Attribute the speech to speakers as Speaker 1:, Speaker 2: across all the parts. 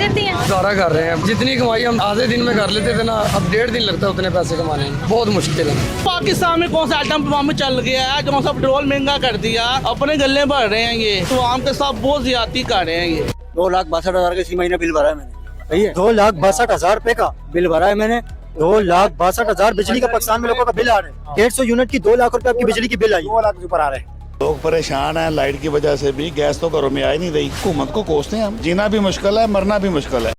Speaker 1: देती हैं?
Speaker 2: गुजारा कर रहे हैं, जितनी कमाई हम आधे दिन में कर लेते थे ना, अब 1.5 दिन लगता है उतने पैसे कमाने में, बहुत मुश्किल है।
Speaker 3: पाकिस्तान में कौन सा आइटम बम चल गया है, कौन सा पेट्रोल महंगा कर दिया, अपने गले भर रहे हैं ये, तो आम के साथ बहुत ज्यादती कर रहे हैं ये।
Speaker 4: 2,62,000 का इसी महीने बिल भरा है मैंने, सही है। 2,62,000 रुपए का बिल भरा है मैंने। 2,62,000 बिजली का पाकिस्तान में लोगों का बिल आ रहा है। 150 यूनिट की 2 लाख रुपए आपकी बिजली की बिल आई, 2 लाख ऊपर आ रहे हैं।
Speaker 5: लोग परेशान हैं लाइट की वजह से भी, गैस तो घरों में आ ही नहीं रही। हुकूमत को कोसते हैं हम, जीना भी मुश्किल है, मरना भी मुश्किल है।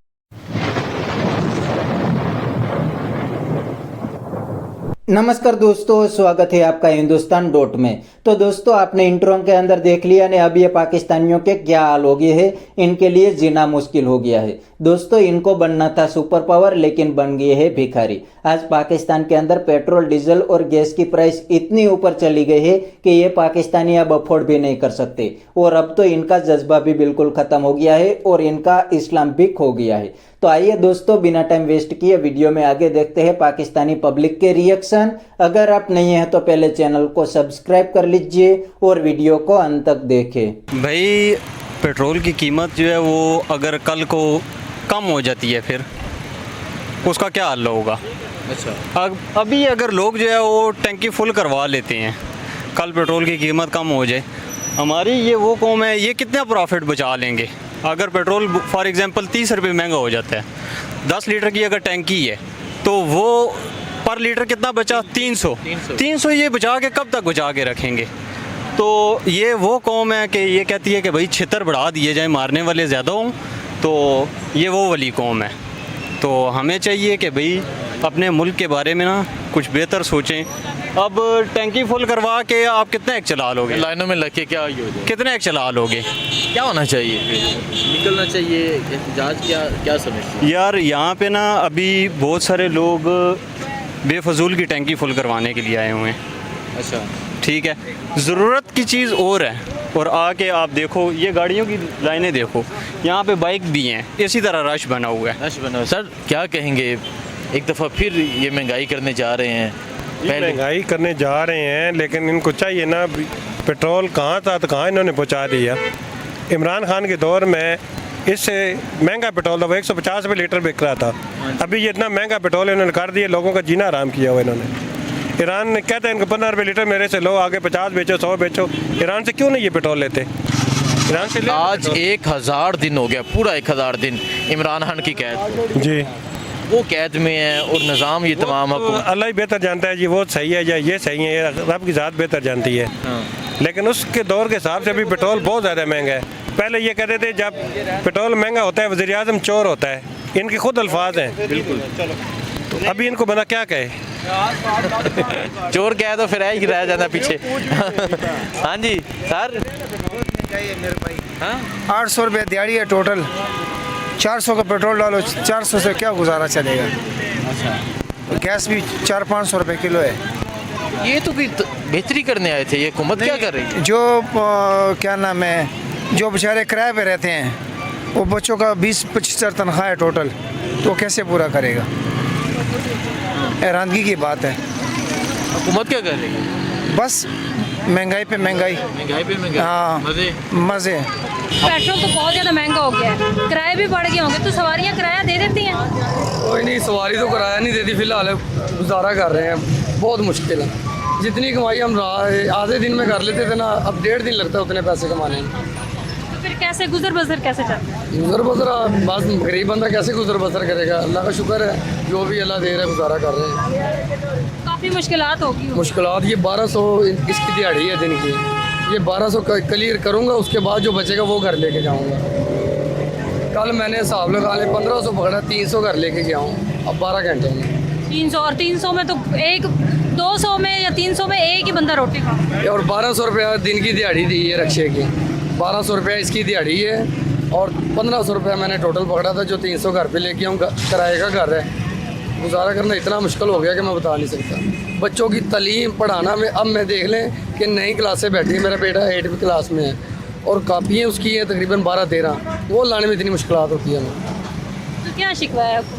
Speaker 6: नमस्कार दोस्तों, स्वागत है आपका हिंदुस्तान डॉट में। तो दोस्तों, आपने इंट्रो के अंदर देख लिया ने अब ये पाकिस्तानियों के क्या हाल हो गए हैं, इनके लिए जीना मुश्किल हो गया है। दोस्तों, इनको बनना था सुपर पावर, लेकिन बन गए हैं भिखारी। आज पाकिस्तान के अंदर पेट्रोल, डीजल और गैस की प्राइस इतनी ऊपर चली गई है कि ये पाकिस्तानी अब अफोर्ड भी नहीं कर सकते, और अब तो इनका जज्बा भी बिल्कुल खत्म हो गया है और इनका इस्लाम भी खो गया है। तो आइए दोस्तों, बिना टाइम वेस्ट किए वीडियो में आगे देखते हैं पाकिस्तानी पब्लिक के रिएक्शन। अगर आप नहीं हैं तो पहले चैनल को सब्सक्राइब कर लीजिए और वीडियो को अंत तक देखें।
Speaker 7: भाई, पेट्रोल की कीमत जो है वो अगर कल को कम हो जाती है, फिर उसका क्या हल होगा? अच्छा, अभी अगर लोग जो है वो टंकी फुल करवा लेते हैं, कल पेट्रोल की कीमत कम हो जाए, हमारी ये वो कौम है, ये कितना प्रॉफिट बचा लेंगे? अगर पेट्रोल फॉर एग्जांपल 30 रुपये महंगा हो जाता है, 10 लीटर की अगर टंकी है तो वो पर लीटर कितना बचा? 300 ये बचा के कब तक बचा के रखेंगे? तो ये वो कौम है कि ये कहती है कि भाई छितर बढ़ा दिए जाए, मारने वाले ज़्यादा हों, तो ये वो वाली कौम है। तो हमें चाहिए कि भाई अपने मुल्क के बारे में ना कुछ बेहतर सोचें। अब टंकी फुल करवा के आप कितने एक चला लोगे?
Speaker 8: लाइनों में लग के क्या
Speaker 7: कितने एक चला लोगे?
Speaker 8: क्या होना चाहिए? निकलना चाहिए एहतजाज? क्या समझते हैं?
Speaker 7: यार, यहाँ पे ना अभी बहुत सारे लोग बेफजूल की टंकी फुल करवाने के लिए आए हुए हैं।
Speaker 8: अच्छा,
Speaker 7: ठीक है, ज़रूरत की चीज़ और है, और आके आप देखो ये गाड़ियों की लाइनें देखो, यहाँ पे बाइक भी हैं, इसी तरह रश बना हुआ है।
Speaker 8: रश बना। सर, क्या कहेंगे? एक दफ़ा फिर ये महंगाई करने जा रहे हैं,
Speaker 9: महंगाई करने जा रहे हैं, लेकिन इनको चाहिए ना, पेट्रोल कहाँ था तो कहाँ इन्होंने पहुँचा दिया। इमरान खान के दौर में इससे महंगा पेट्रोल था, वो 150 रुपये लीटर बिक रहा था। अभी ये इतना महंगा पेट्रोल इन्होंने कर दिया, लोगों का जीना आराम किया हुआ इन्होंने। ईरान ने कहते हैं इनको 15 रुपये लीटर मेरे से लो, आगे 50 बेचो, 100 बेचो। ईरान से क्यों नहीं ये पेट्रोल लेते? ईरान से
Speaker 8: आज 1000 दिन हो गया, पूरा 1000 दिन इमरान खान की कैद
Speaker 9: जी,
Speaker 8: वो कैद में है, और निज़ाम ये तमाम
Speaker 9: अल्लाह ही बेहतर जानता है जी, वो सही है या ये सही है, ये रब की ज़ात बेहतर जानती है। लेकिन उसके दौर के हिसाब से अभी पेट्रोल बहुत ज़्यादा महंगा है। पहले ये कहते थे जब पेट्रोल महंगा होता है वज़ीर आज़म चोर होता है, इनके खुद अल्फाज हैं। बिल्कुल। अभी इनको बंदा क्या कहे?
Speaker 8: चोर क्या है तो फिर ही रह जाता पीछे। हाँ जी सर,
Speaker 10: 800 रुपये दिहाड़ी है टोटल, 400 का पेट्रोल डालो, 400 से क्या गुजारा चलेगा? अच्छा, गैस भी 400-500 रुपये किलो है।
Speaker 8: ये तो कोई बेहतरी करने आए थे, ये हुकूमत क्या कर रही है?
Speaker 10: जो क्या नाम है, जो बेचारे किराए पे रहते हैं, वो बच्चों का 20-25 तनख्वाह है टोटल, तो कैसे पूरा करेगा? हैरानगी की बात है।
Speaker 8: हुकूमत क्या कर रही है?
Speaker 10: बस महंगाई पे महंगाई, हाँ, मज़े।
Speaker 1: पेट्रोल तो बहुत ज़्यादा महंगा हो गया है, किराए भी बढ़ गए होंगे, तो सवारियाँ किराया दे देती हैं?
Speaker 2: कोई नहीं, सवारी तो किराया नहीं देती, फिलहाल गुजारा कर रहे हैं, बहुत मुश्किल है। जितनी कमाई हम आधे दिन में कर लेते थे ना, अब 1.5 दिन लगता है उतने पैसे कमाने में।
Speaker 1: तो फिर कैसे गुजर बसर कैसे चलता है?
Speaker 2: गुजर बसर बस गरीब बंदा कैसे गुजर बसर करेगा? अल्लाह का शुक्र है, जो भी अल्लाह दे रहा है गुजारा कर रहे हैं।
Speaker 1: काफ़ी मुश्किलात होगी।
Speaker 2: मुश्किलात ये 1200 इसकी दिहाड़ी है दिन की, ये 1200 क्लियर करूँगा, उसके बाद जो बचेगा वो घर लेके जाऊँगा। कल मैंने हिसाब लगा ले 1500 पकड़ा, 300 घर लेके गया हूँ अब 12 घंटे में।
Speaker 1: 300 और 300 में तो 200 में या 300 में एक ही बंदा रोटी खा।
Speaker 2: और 1200 रुपया दिन की दिहाड़ी दी है रक्शे की, 1200 रुपया इसकी दिहाड़ी है, और 1500 रुपया मैंने टोटल पकड़ा था, जो 300 घर पे लेके आऊँ, किराए का घर है। गुजारा करना इतना मुश्किल हो गया कि मैं बता नहीं सकता। बच्चों की तालीम पढ़ाना में अब मैं देख लें कि नई क्लासें बैठी, मेरा बेटा 8वीं क्लास में है, और कापियाँ उसकी हैं तकरीबन 12-13, वो लाने में इतनी मुश्किलात होती है।
Speaker 1: तो क्या शिकवा है आपको?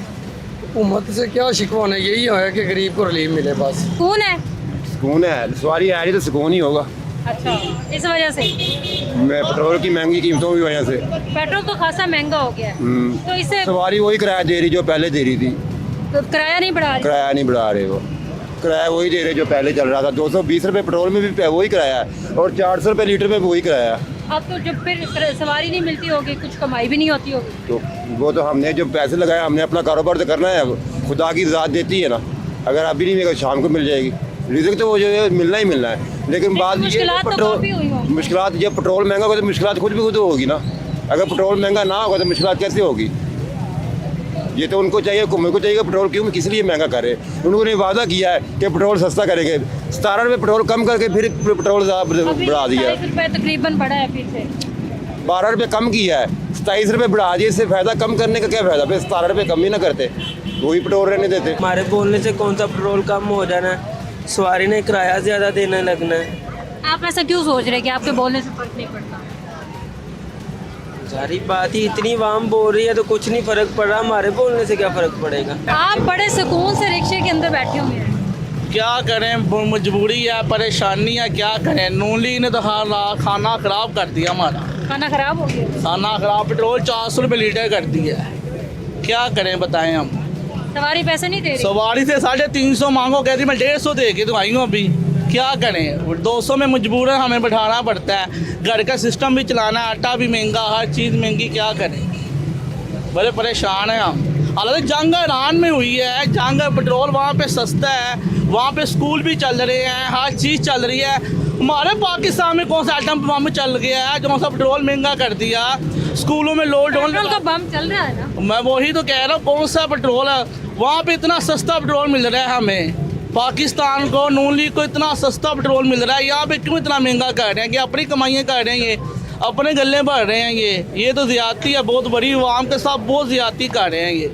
Speaker 2: हुकूमत से क्या शिकवा होना, यही है कि गरीब को रिलीफ मिले बस।
Speaker 1: कौन है?
Speaker 4: सुकून है, सवारी आ रही तो सुकून ही होगा।
Speaker 1: अच्छा, इस वजह से
Speaker 11: पेट्रोल की महंगी कीमतों की वजह से
Speaker 1: पेट्रोल तो खासा महंगा हो गया है, तो इससे
Speaker 11: सवारी वही किराया दे रही जो पहले दे रही थी,
Speaker 1: तो किराया नहीं बढ़ा रही।
Speaker 11: किराया नहीं बढ़ा रहे, वो किराया वही दे रहे जो पहले चल रहा था। 220 रुपये पेट्रोल में भी वही किराया है और 400 रुपये लीटर में भी वही किराया है।
Speaker 1: अब तो जब फिर सवारी नहीं मिलती होगी, कुछ कमाई भी नहीं होती होगी,
Speaker 11: तो वो तो हमने जो पैसे लगाए हमने अपना कारोबार तो करना है, खुदा की ज़ात देती है ना, अगर अभी नहीं मिलेगा शाम को मिल जाएगी, रिज़्क तो वो जो है मिलना ही मिलना है। लेकिन बात ये
Speaker 1: मुश्किलात तो काफी हुई होंगी।
Speaker 11: मुश्किलात जब पेट्रोल महंगा होगा तो मुश्किलात खुद भी खुद होगी ना, अगर पेट्रोल महंगा ना होगा तो मुश्किलात कैसे होगी। ये तो उनको चाहिए, हुकूमत को चाहिए पेट्रोल क्यों किस लिए महंगा करे। उन्होंने वादा किया है कि पेट्रोल सस्ता करेंगे, 17 रुपये पेट्रोल कम करके फिर पेट्रोल बढ़ा दिया है,
Speaker 1: 27 रुपये तकरीबन बढ़ा है, फिर से
Speaker 11: 12 रुपये कम किया है, 27 रुपये बढ़ा दिए। इससे फ़ायदा कम करने का क्या फ़ायदा, फिर 17 रुपये कम ही ना करते, वही पेट्रोल रहने देते।
Speaker 12: हमारे बोलने से कौन सा पेट्रोल कम हो जाना है, सवारी ने किराया ज़्यादा देने लगना है।
Speaker 1: आप ऐसा क्यों सोच रहे हैं कि आपके बोलने से फर्क नहीं पड़ता?
Speaker 12: सारी बात ही इतनी वाम बोल रही है तो कुछ नहीं फ़र्क पड़ रहा, हमारे बोलने से क्या फ़र्क पड़ेगा।
Speaker 1: आप बड़े सुकून से रिक्शे के अंदर बैठे हुए हैं,
Speaker 3: क्या करें, मजबूरी है, परेशानी है, क्या करें। नून लीग ने तो खाना ख़राब कर दिया हमारा,
Speaker 1: खाना खराब हो गया,
Speaker 3: खाना ख़राब, पेट्रोल 400 रुपये लीटर कर दिया है, क्या करें बताएं हम।
Speaker 1: सवारी पैसे नहीं दे रही,
Speaker 3: सवारी से 350 मांगो, कहती मैं 150 दे के तो आई हूँ अभी, क्या करें। 200 में मजबूरन हमें बैठाना पड़ता है, घर का सिस्टम भी चलाना है, आटा भी महंगा, हर चीज़ महंगी, क्या करें, बड़े परेशान हैं हम। हालांकि जंग ईरान में हुई है, जंग पेट्रोल वहाँ पे सस्ता है, वहाँ पे स्कूल भी चल रहे हैं, हर चीज़ चल रही है। हमारे पाकिस्तान में कौन सा आइटम बम चल गया है, जो सा पेट्रोल महंगा कर दिया, स्कूलों में लॉकडाउन
Speaker 1: पेट्रोल का बम चल रहा है ना।
Speaker 3: मैं वही तो कह रहा हूँ, कौन सा पेट्रोल है, वहाँ पे इतना सस्ता पेट्रोल मिल रहा है हमें, पाकिस्तान को, नून लीग को इतना सस्ता पेट्रोल मिल रहा है, यहाँ पे क्यों इतना महंगा कर रहे हैं कि अपनी कमाइयाँ कर रहे हैं, ये अपने गले भर रहे हैं, ये तो ज़्यादती है बहुत बड़ी, आवाम के साथ बहुत ज़्यादती कर रहे हैं। ये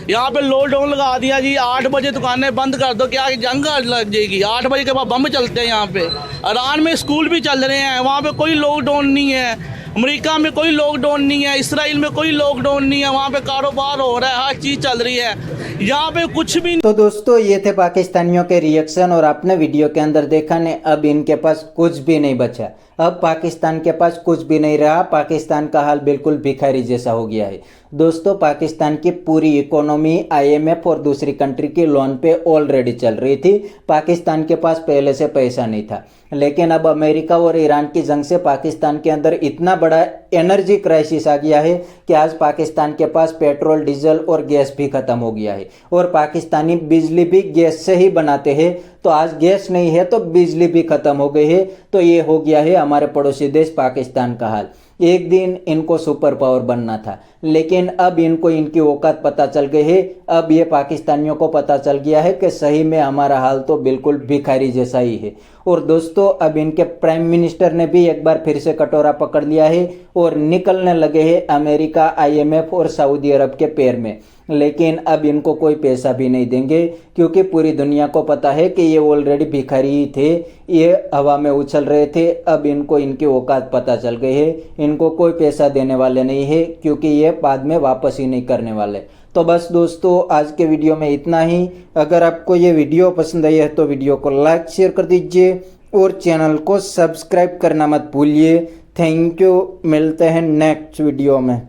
Speaker 3: यहाँ पे लॉकडाउन लगा दिया जी, 8 बजे दुकानें बंद कर दो, क्या जंग लग जाएगी। 8 बजे के बाद बम चलते हैं यहाँ पे। ईरान में स्कूल भी चल रहे हैं, वहाँ पे कोई लॉकडाउन नहीं है। अमेरिका में कोई लॉकडाउन नहीं है, इसराइल में कोई लॉकडाउन नहीं है, वहाँ पे कारोबार हो रहा है, हर चीज़ चल रही है, यहाँ पे कुछ भी।
Speaker 6: तो दोस्तों ये थे पाकिस्तानियों के रिएक्शन, और आपने वीडियो के अंदर देखा ने, अब इनके पास कुछ भी नहीं बचा, अब पाकिस्तान के पास कुछ भी नहीं रहा। पाकिस्तान का हाल बिल्कुल भिखारी जैसा हो गया है। दोस्तों पाकिस्तान की पूरी इकोनॉमी IMF और दूसरी कंट्री के लोन पे ऑलरेडी चल रही थी। पाकिस्तान के पास पहले से पैसा नहीं था, लेकिन अब अमेरिका और ईरान की जंग से पाकिस्तान के अंदर इतना बड़ा एनर्जी क्राइसिस आ गया है कि आज पाकिस्तान के पास पेट्रोल, डीजल और गैस भी खत्म हो गया है। और पाकिस्तानी बिजली भी गैस से ही बनाते हैं, तो आज गैस नहीं है तो बिजली भी खत्म हो गई है। तो ये हो गया है हमारे पड़ोसी देश पाकिस्तान का हाल। एक दिन इनको सुपर पावर बनना था, लेकिन अब इनको इनकी औकात पता चल गई है। अब ये पाकिस्तानियों को पता चल गया है कि सही में हमारा हाल तो बिल्कुल भिखारी जैसा ही है। और दोस्तों अब इनके प्राइम मिनिस्टर ने भी एक बार फिर से कटोरा पकड़ लिया है और निकलने लगे हैं अमेरिका, IMF और सऊदी अरब के पैर में। लेकिन अब इनको कोई पैसा भी नहीं देंगे, क्योंकि पूरी दुनिया को पता है कि ये ऑलरेडी भिखारी ही थे, ये हवा में उछल रहे थे। अब इनको इनकी औकात पता चल गई है, इनको कोई पैसा देने वाले नहीं है, क्योंकि ये बाद में वापस ही नहीं करने वाले। तो बस दोस्तों आज के वीडियो में इतना ही। अगर आपको ये वीडियो पसंद आई है तो वीडियो को लाइक शेयर कर दीजिए और चैनल को सब्सक्राइब करना मत भूलिए। थैंक यू, मिलते हैं नेक्स्ट वीडियो में।